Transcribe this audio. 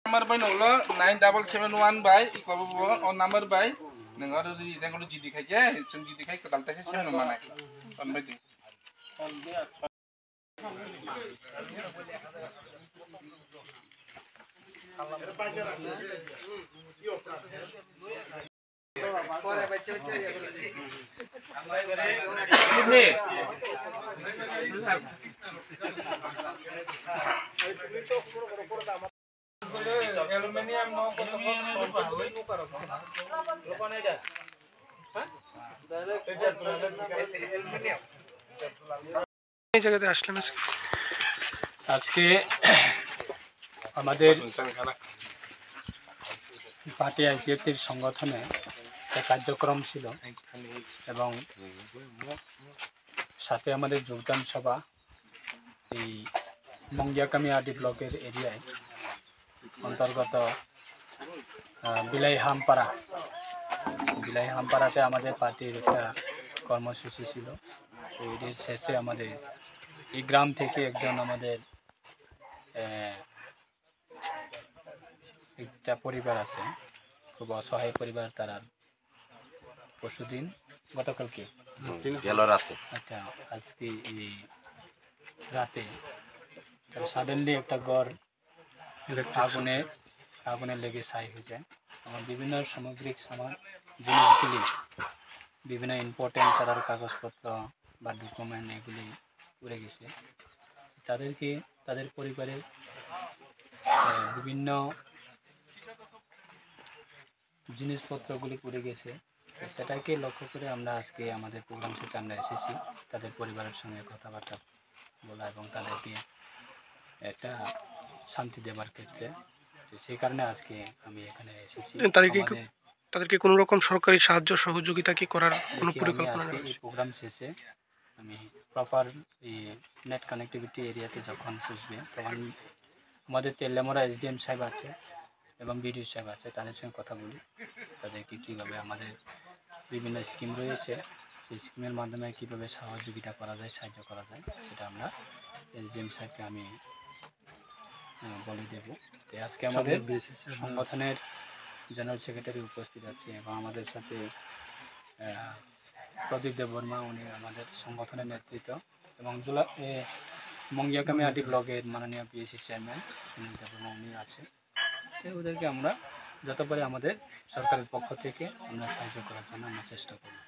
Number by Nola 9771 by on number by Nango GD Kaya, some GD Kaya, Kalta, 7 Mana. On my day. Aluminium no এই জায়গাতে আসলেন আজকে আমাদের party আইপিএফটির সংগঠনে একটা কার্যক্রম ছিল এবং সাথে আমাদের যোগদান সভা এই মঙ্গিয়াকামিয়াডি ব্লকের এরিয়ায় অন্তর্গত বিলাই হামপাড়াতে আমাদের পার্টির একটা কর্মসূচি ছিল। এর শেষে আমাদের এই গ্রাম থেকে একজন আমাদের একটা পরিবার আছে, খুব অসহায় পরিবার, তারা পরশুদিন গতকালকে আচ্ছা আজকে এই রাতে সাডেনলি একটা গড় আগুনে লেগে ছাই হয়ে যায়। আমার বিভিন্ন সামগ্রিক জিনিসগুলি, বিভিন্ন ইম্পর্টেন্ট করার কাগজপত্র বা ডকুমেন্ট এগুলি উড়ে গেছে। তাদেরকে তাদের পরিবারের বিভিন্ন জিনিসপত্রগুলি পুড়ে গেছে। সেটাকে লক্ষ্য করে আমরা আজকে আমাদের প্রোগ্রাম শেষে আমরা এসেছি তাদের পরিবারের সঙ্গে কথাবার্তা বলা এবং তাদেরকে একটা শান্তি দেওয়ার ক্ষেত্রে। সেই কারণে আজকে আমি এখানে এসেছি। তাদেরকে কোনো রকম সরকারি সাহায্য সহযোগিতা কি করার কোনো পরিকল্পনা নেই? এই প্রোগ্রাম শেষে আমি প্রপার নেট কানেক্টিভিটি এরিয়াতে যখন পুষবে তখন আমাদের তেলেমরা এসডিএম সাহেব আছে এবং বিডিও সাহেব আছে, তাদের সঙ্গে কথা বলি তাদেরকে কীভাবে আমাদের বিভিন্ন স্কিম রয়েছে সেই স্কিমের মাধ্যমে কীভাবে সহযোগিতা করা যায়, সাহায্য করা যায়, সেটা আমরা এসডিএম সাহেবকে আমি বলে দেব। তো আজকে আমাদের সংগঠনের জেনারেল সেক্রেটারি উপস্থিত আছে এবং আমাদের সাথে প্রদীপ দেববর্মা, উনি আমাদের সংগঠনের নেতৃত্ব, এবং মঙ্গিয়াকামিয়াডি ব্লকের মাননীয় পিএসসি চেয়ারম্যান সুনীল দেববর্মা উনি আছে। ওদেরকে আমরা যত পারি আমাদের সরকারের পক্ষ থেকে আমরা সাহায্য করার জন্য আমরা চেষ্টা করব।